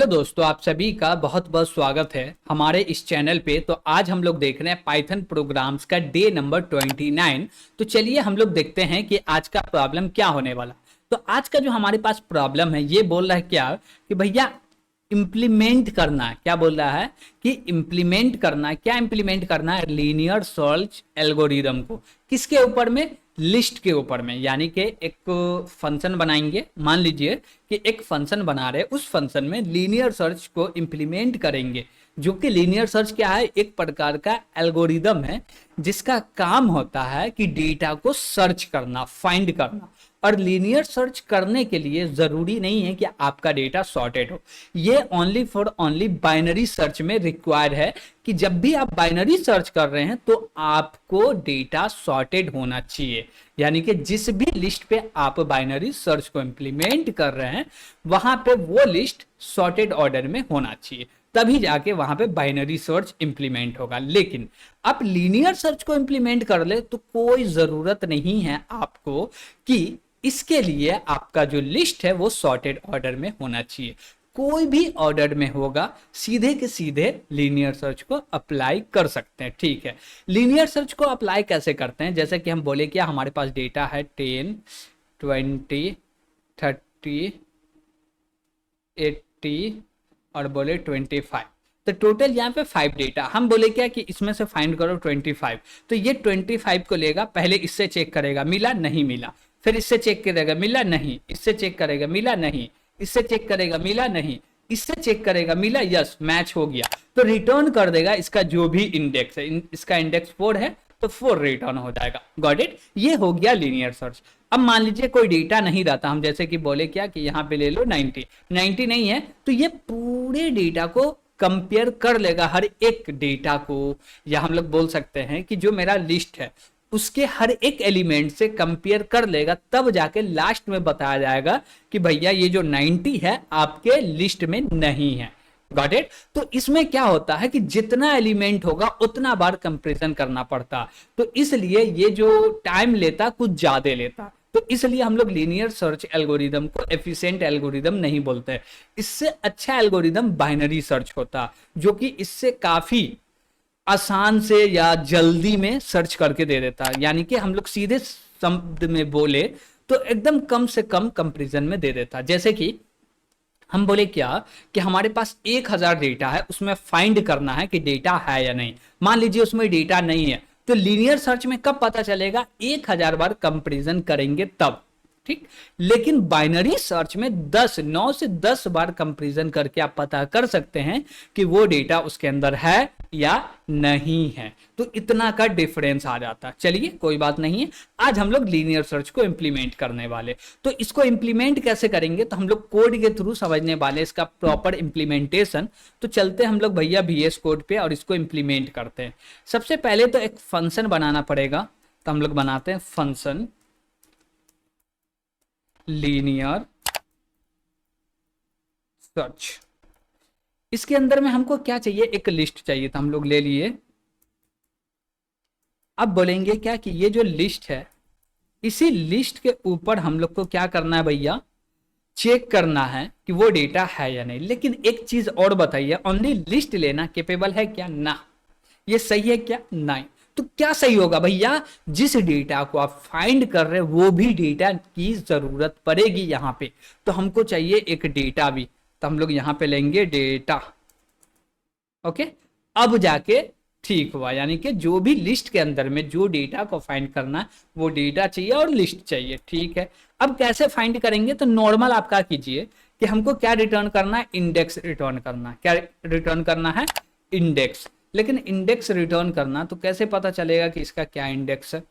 Hello दोस्तों, आप सभी का बहुत बहुत स्वागत है हमारे इस चैनल पे। तो आज हम लोग देख रहे हैं पाइथन प्रोग्राम्स का डे नंबर 29। तो चलिए हम लोग देखते हैं कि आज का प्रॉब्लम क्या होने वाला। तो आज का जो हमारे पास प्रॉब्लम है ये बोल रहा है क्या कि भैया इम्प्लीमेंट करना है। क्या बोल रहा है कि इम्प्लीमेंट करना है। क्या इम्प्लीमेंट करना है? लीनियर सर्च एल्गोरिदम को किसके ऊपर में? लिस्ट के ऊपर में। यानी कि एक फंक्शन बनाएंगे। मान लीजिए कि एक फंक्शन बना रहे, उस फंक्शन में लीनियर सर्च को इम्प्लीमेंट करेंगे। जो कि लीनियर सर्च क्या है? एक प्रकार का एल्गोरिदम है जिसका काम होता है कि डेटा को सर्च करना, फाइंड करना। और लीनियर सर्च करने के लिए जरूरी नहीं है कि आपका डेटा सॉर्टेड हो। ये only for only binary search में रिक्वायर्ड है कि जब भी आप बाइनरी सर्च कर रहे हैं तो आपको डेटा सॉर्टेड होना चाहिए। यानी कि जिस भी लिस्ट पे आप बाइनरी सर्च को इंप्लीमेंट कर रहे हैं वहां पे वो लिस्ट सॉर्टेड ऑर्डर में होना चाहिए, तभी जाके वहां पे बाइनरी सर्च इंप्लीमेंट होगा। लेकिन आप लीनियर सर्च को इंप्लीमेंट कर ले तो कोई जरूरत नहीं है आपको कि इसके लिए आपका जो लिस्ट है वो सॉर्टेड ऑर्डर में होना चाहिए। कोई भी ऑर्डर में होगा, सीधे के सीधे लीनियर सर्च को अप्लाई कर सकते हैं। ठीक है, लीनियर सर्च को अप्लाई कैसे करते हैं? जैसे कि हम बोले कि हमारे पास डेटा है 10, 20, 30, 80 और बोले 25। तो टोटल यहाँ पे 5 डेटा। हम बोले क्या कि इसमें से फाइंड करो 25। तो ये 25 को लेगा, पहले इससे चेक करेगा, मिला नहीं मिला, फिर इससे चेक करेगा, मिला नहीं, इससे चेक करेगा, मिला नहीं, इससे चेक करेगा, मिला नहीं, इससे चेक करेगा, मिला, यस मैच हो गया, तो रिटर्न कर देगा इसका जो भी इंडेक्स है। इसका इंडेक्स 4 है तो 4 रिटर्न हो जाएगा। Got it? ये हो गया लीनियर सर्च। अब मान लीजिए कोई डेटा नहीं रहता, हम जैसे कि बोले क्या कि यहाँ पे ले लो 90 नहीं है, तो ये पूरे डेटा को कंपेयर कर लेगा, हर एक डेटा को। या हम लोग बोल सकते हैं कि जो मेरा लिस्ट है उसके हर एक एलिमेंट से कंपेयर कर लेगा, तब जाके लास्ट में बताया जाएगा कि भैया ये जो 90 है आपके लिस्ट में नहीं है। Got it? तो इसमें क्या होता है कि जितना एलिमेंट होगा उतना बार कंपैरिजन करना पड़ता, तो इसलिए ये जो टाइम लेता कुछ ज्यादा लेता। तो इसलिए हम लोग लीनियर सर्च एल्गोरिदम को एफिशिएंट एल्गोरिदम नहीं बोलते। इससे अच्छा एल्गोरिदम बाइनरी सर्च होता, जो कि इससे काफी आसान से या जल्दी में सर्च करके दे देता है। यानी कि हम लोग सीधे शब्द में बोले तो एकदम कम से कम कंपैरिजन में दे देता। जैसे कि हम बोले क्या कि हमारे पास 1000 डेटा है, उसमें फाइंड करना है कि डेटा है या नहीं। मान लीजिए उसमें डेटा नहीं है, तो लीनियर सर्च में कब पता चलेगा? 1000 बार कंपैरिजन करेंगे तब। ठीक, लेकिन बाइनरी सर्च में 9 से 10 बार कंपैरिजन करके आप पता कर सकते हैं कि वो डेटा उसके अंदर है या नहीं है। तो इतना का डिफरेंस आ जाता है। चलिए कोई बात नहीं है, आज हम लोग लीनियर सर्च को इंप्लीमेंट करने वाले। तो इसको इंप्लीमेंट कैसे करेंगे? तो हम लोग कोड के थ्रू समझने वाले इसका प्रॉपर इंप्लीमेंटेशन। तो चलते हम लोग भैया VS कोड पे और इसको इंप्लीमेंट करते हैं। सबसे पहले तो एक फंक्शन बनाना पड़ेगा, तो हम लोग बनाते हैं फंक्शन लीनियर सर्च। इसके अंदर में हमको क्या चाहिए? एक लिस्ट चाहिए, तो हम लोग ले लिए। अब बोलेंगे क्या कि ये जो लिस्ट है, इसी लिस्ट के ऊपर हम लोग को क्या करना है भैया? चेक करना है कि वो डेटा है या नहीं। लेकिन एक चीज और बताइए, ओनली लिस्ट लेना केपेबल है क्या? ना। ये सही है क्या? नहीं। तो क्या सही होगा भैया? जिस डेटा को आप फाइंड कर रहे हैं वो भी डेटा की जरूरत पड़ेगी यहाँ पे। तो हमको चाहिए एक डेटा भी, तो हम लोग यहाँ पे लेंगे डेटा। ओके, अब जाके ठीक हुआ। यानी कि जो भी लिस्ट के अंदर में जो डेटा को फाइंड करना वो डेटा चाहिए और लिस्ट चाहिए। ठीक है, अब कैसे फाइंड करेंगे? तो नॉर्मल आप क्या कीजिए कि हमको क्या रिटर्न करना है? इंडेक्स रिटर्न करना। क्या रिटर्न करना है? इंडेक्स। लेकिन इंडेक्स रिटर्न करना तो कैसे पता चलेगा कि इसका क्या इंडेक्स है?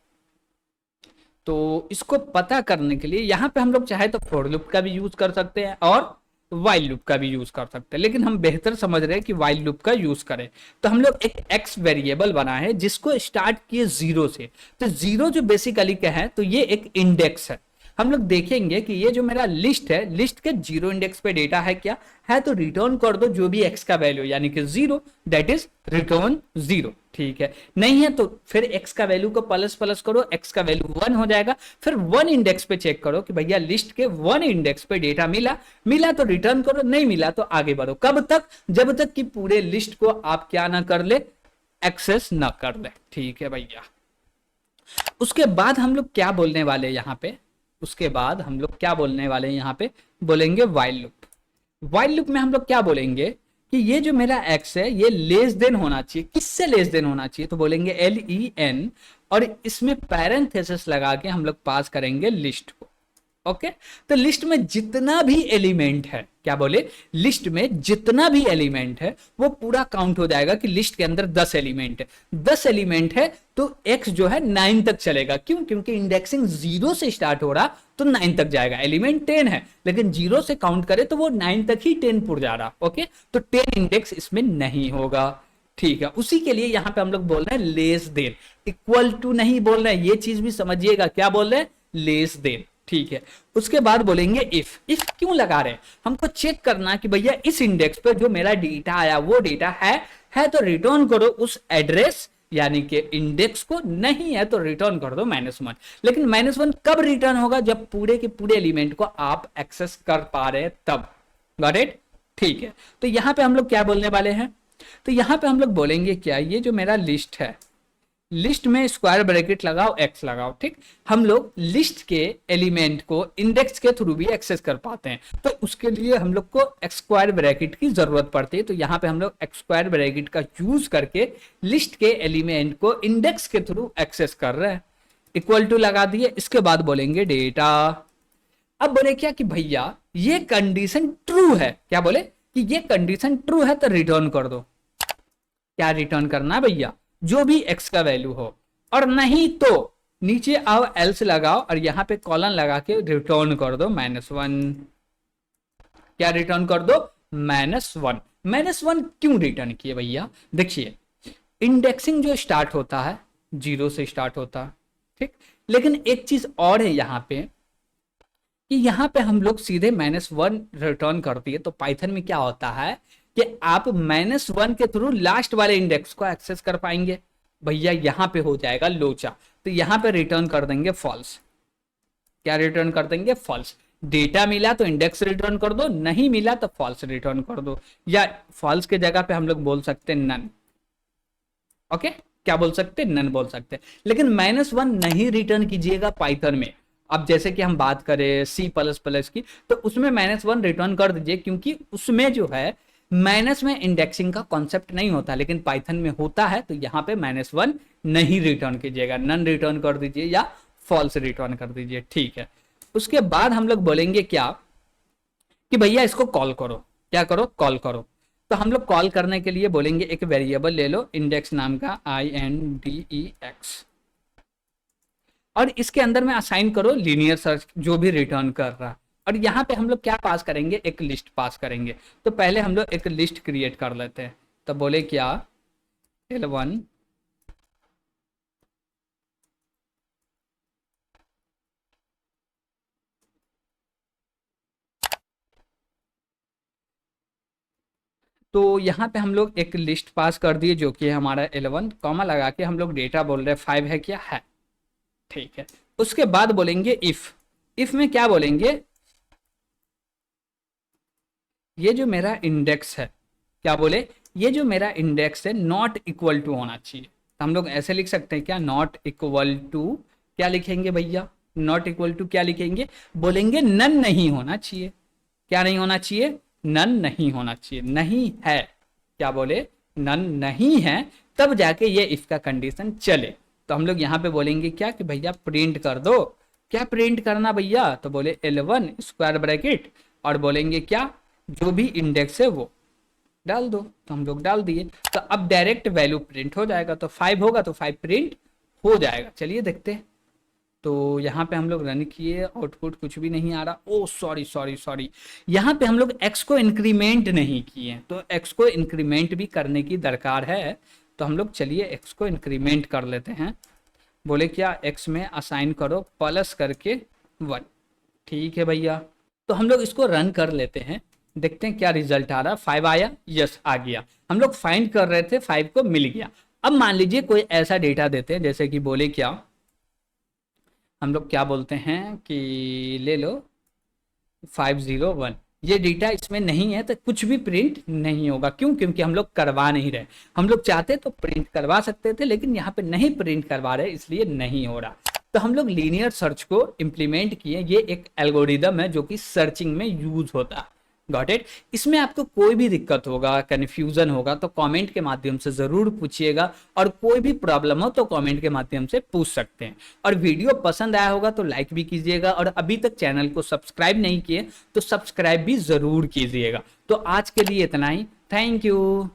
तो इसको पता करने के लिए यहाँ पे हम लोग चाहे तो फॉर लूप का भी यूज कर सकते हैं और वाइल लूप का भी यूज कर सकते हैं, लेकिन हम बेहतर समझ रहे हैं कि वाइल लूप का यूज करें। तो हम लोग एक एक्स वेरिएबल बनाए हैं जिसको स्टार्ट किए 0 से। तो 0 जो बेसिकली क्या है? तो ये एक इंडेक्स है। हम लोग देखेंगे कि ये जो मेरा लिस्ट है, लिस्ट के जीरो इंडेक्स पे डेटा है क्या है, तो रिटर्न कर दो जो भी एक्स का वैल्यू यानी कि zero, that is return zero. ठीक है, नहीं है तो फिर एक्स का वैल्यू को प्लस प्लस करो, एक्स का वैल्यू वन हो जाएगा। फिर वन इंडेक्स पे चेक करो कि भैया लिस्ट के वन इंडेक्स पे डेटा मिला, मिला तो रिटर्न करो, नहीं मिला तो आगे बढ़ो। कब तक? जब तक कि पूरे लिस्ट को आप क्या ना कर ले, एक्सेस ना कर ले। ठीक है भैया, उसके बाद हम लोग क्या बोलने वाले यहां पे, उसके बाद हम लोग क्या बोलने वाले हैं यहां पे, बोलेंगे व्हाइल लूप। व्हाइल लूप में हम लोग क्या बोलेंगे कि ये जो मेरा एक्स है ये लेस देन होना चाहिए, किससे लेस देन होना चाहिए, तो बोलेंगे LEN, और इसमें पैरेंथेसिस लगा के हम लोग पास करेंगे लिस्ट को। ओके, तो लिस्ट में जितना भी एलिमेंट है, क्या बोले, लिस्ट में जितना भी एलिमेंट है वो पूरा काउंट हो जाएगा कि लिस्ट के अंदर 10 एलिमेंट है, 10 एलिमेंट है तो x जो है 9 तक चलेगा। क्यों? क्योंकि इंडेक्सिंग 0 से स्टार्ट हो रहा तो 9 तक जाएगा। एलिमेंट 10 है लेकिन 0 से काउंट करे तो वो 9 तक ही 10 पुर जा रहा। ओके, तो 10 इंडेक्स इसमें नहीं होगा। ठीक है, उसी के लिए यहां पे हम लोग बोल रहे हैं लेस देन, इक्वल टू नहीं बोल रहे हैं, ये चीज भी समझिएगा, क्या बोल रहे हैं, लेस देन। ठीक है, उसके बाद बोलेंगे इफ क्यों लगा रहे हैं, हमको चेक करना कि भैया इस इंडेक्स पे जो मेरा डेटा आया वो डेटा है तो रिटर्न करो उस एड्रेस यानी कि इंडेक्स को, नहीं है तो रिटर्न कर दो -1। लेकिन -1 कब रिटर्न होगा? जब पूरे के पूरे एलिमेंट को आप एक्सेस कर पा रहे हैं तब। Got it? ठीक है, तो यहां पे हम लोग क्या बोलने वाले हैं, तो यहां पे हम लोग बोलेंगे क्या, ये जो मेरा लिस्ट है, लिस्ट में स्क्वायर ब्रैकेट लगाओ, एक्स लगाओ। ठीक, हम लोग लिस्ट के एलिमेंट को इंडेक्स के थ्रू भी एक्सेस कर पाते हैं, तो उसके लिए हम लोग को एक्स स्क्वायर ब्रैकेट की जरूरत पड़ती है। तो यहाँ पे हम लोग एक्स स्क्वायर ब्रैकेट का यूज करके लिस्ट के एलिमेंट को इंडेक्स के थ्रू एक्सेस कर रहे हैं। इक्वल टू लगा दिए, इसके बाद बोलेंगे डेटा। अब बोले क्या कि भैया ये कंडीशन ट्रू है, क्या बोले कि ये कंडीशन ट्रू है तो रिटर्न कर दो। क्या रिटर्न करना है भैया? जो भी x का वैल्यू हो, और नहीं तो नीचे आओ एल्स लगाओ और यहां पे कॉलन लगा के रिटर्न कर दो -1। क्या रिटर्न कर दो? -1। -1 क्यों रिटर्न किए भैया? देखिए इंडेक्सिंग जो स्टार्ट होता है 0 से स्टार्ट होता है, ठीक, लेकिन एक चीज और है यहां पे कि यहां पे हम लोग सीधे -1 रिटर्न कर दिए तो पाइथन में क्या होता है कि आप -1 के थ्रू लास्ट वाले इंडेक्स को एक्सेस कर पाएंगे। भैया यहां पे हो जाएगा लोचा, तो यहां पे रिटर्न कर देंगे फॉल्स। क्या रिटर्न कर देंगे? फॉल्स। डेटा मिला तो इंडेक्स रिटर्न कर दो, नहीं मिला तो फॉल्स रिटर्न कर दो, या फॉल्स के जगह पे हम लोग बोल सकते हैं नन। ओके, क्या बोल सकते हैं? नन बोल सकते हैं। लेकिन -1 नहीं रिटर्न कीजिएगा पाइथन में। अब जैसे कि हम बात करें C++ की, तो उसमें -1 रिटर्न कर दीजिए, क्योंकि उसमें जो है माइनस में इंडेक्सिंग का कॉन्सेप्ट नहीं होता, लेकिन पाइथन में होता है। तो यहां पे -1 नहीं रिटर्न कीजिएगा, नन रिटर्न कर दीजिए या फॉल्स रिटर्न कर दीजिए। ठीक है, उसके बाद हम लोग बोलेंगे क्या कि भैया इसको कॉल करो। क्या करो? कॉल करो। तो हम लोग कॉल करने के लिए बोलेंगे एक वेरिएबल ले लो इंडेक्स नाम का, INDEX, और इसके अंदर में असाइन करो लीनियर सर्च जो भी रिटर्न कर रहा, और यहां पे हम लोग क्या पास करेंगे? एक लिस्ट पास करेंगे। तो पहले हम लोग एक लिस्ट क्रिएट कर लेते हैं। तो बोले क्या, L1 तो यहां पे हम लोग एक लिस्ट पास कर दिए जो कि हमारा L1, कॉमा लगा के हम लोग डेटा बोल रहे हैं 5 है क्या? है। ठीक है, उसके बाद बोलेंगे इफ में क्या बोलेंगे, ये जो मेरा इंडेक्स है, क्या बोले, ये जो मेरा इंडेक्स है नॉट इक्वल टू होना चाहिए। तो हम लोग ऐसे लिख सकते हैं क्या, नॉट इक्वल टू, क्या लिखेंगे भैया? नॉट इक्वल टू क्या लिखेंगे? बोलेंगे नन नहीं होना चाहिए। क्या नहीं होना चाहिए? नन नहीं होना चाहिए। नहीं है, क्या बोले, नन नहीं है, तब जाके ये इफ का कंडीशन चले। तो हम लोग यहाँ पे बोलेंगे क्या कि भैया प्रिंट कर दो। क्या प्रिंट करना भैया? तो बोले L1 स्क्वायर ब्रैकेट, और बोलेंगे क्या, जो भी इंडेक्स है वो डाल दो। तो हम लोग डाल दिए, तो अब डायरेक्ट वैल्यू प्रिंट हो जाएगा। तो 5 होगा तो 5 प्रिंट हो जाएगा। चलिए देखते हैं। तो यहाँ पे हम लोग रन किए, आउटपुट कुछ भी नहीं आ रहा। ओ सॉरी, यहाँ पे हम लोग x को इंक्रीमेंट नहीं किए, तो x को इंक्रीमेंट भी करने की दरकार है। तो हम लोग चलिए x को इंक्रीमेंट कर लेते हैं। बोले क्या, x में असाइन करो प्लस करके 1। ठीक है भैया, तो हम लोग इसको रन कर लेते हैं, देखते हैं क्या रिजल्ट आ रहा है। 5 आया, यस आ गया। हम लोग फाइंड कर रहे थे, 5 को मिल गया। अब मान लीजिए कोई ऐसा डेटा देते हैं, जैसे कि बोले क्या, हम लोग क्या बोलते हैं कि ले लो 501, ये डेटा इसमें नहीं है तो कुछ भी प्रिंट नहीं होगा। क्यों? क्योंकि हम लोग करवा नहीं रहे। हम लोग चाहते तो प्रिंट करवा सकते थे, लेकिन यहाँ पे नहीं प्रिंट करवा रहे, इसलिए नहीं हो रहा। तो हम लोग लीनियर सर्च को इम्प्लीमेंट किए। ये एक एल्गोरिदम है जो कि सर्चिंग में यूज होता है। Got it. इसमें आपको कोई भी दिक्कत होगा, कन्फ्यूजन होगा तो कमेंट के माध्यम से जरूर पूछिएगा, और कोई भी प्रॉब्लम हो तो कमेंट के माध्यम से पूछ सकते हैं। और वीडियो पसंद आया होगा तो लाइक भी कीजिएगा, और अभी तक चैनल को सब्सक्राइब नहीं किए तो सब्सक्राइब भी जरूर कीजिएगा। तो आज के लिए इतना ही, थैंक यू।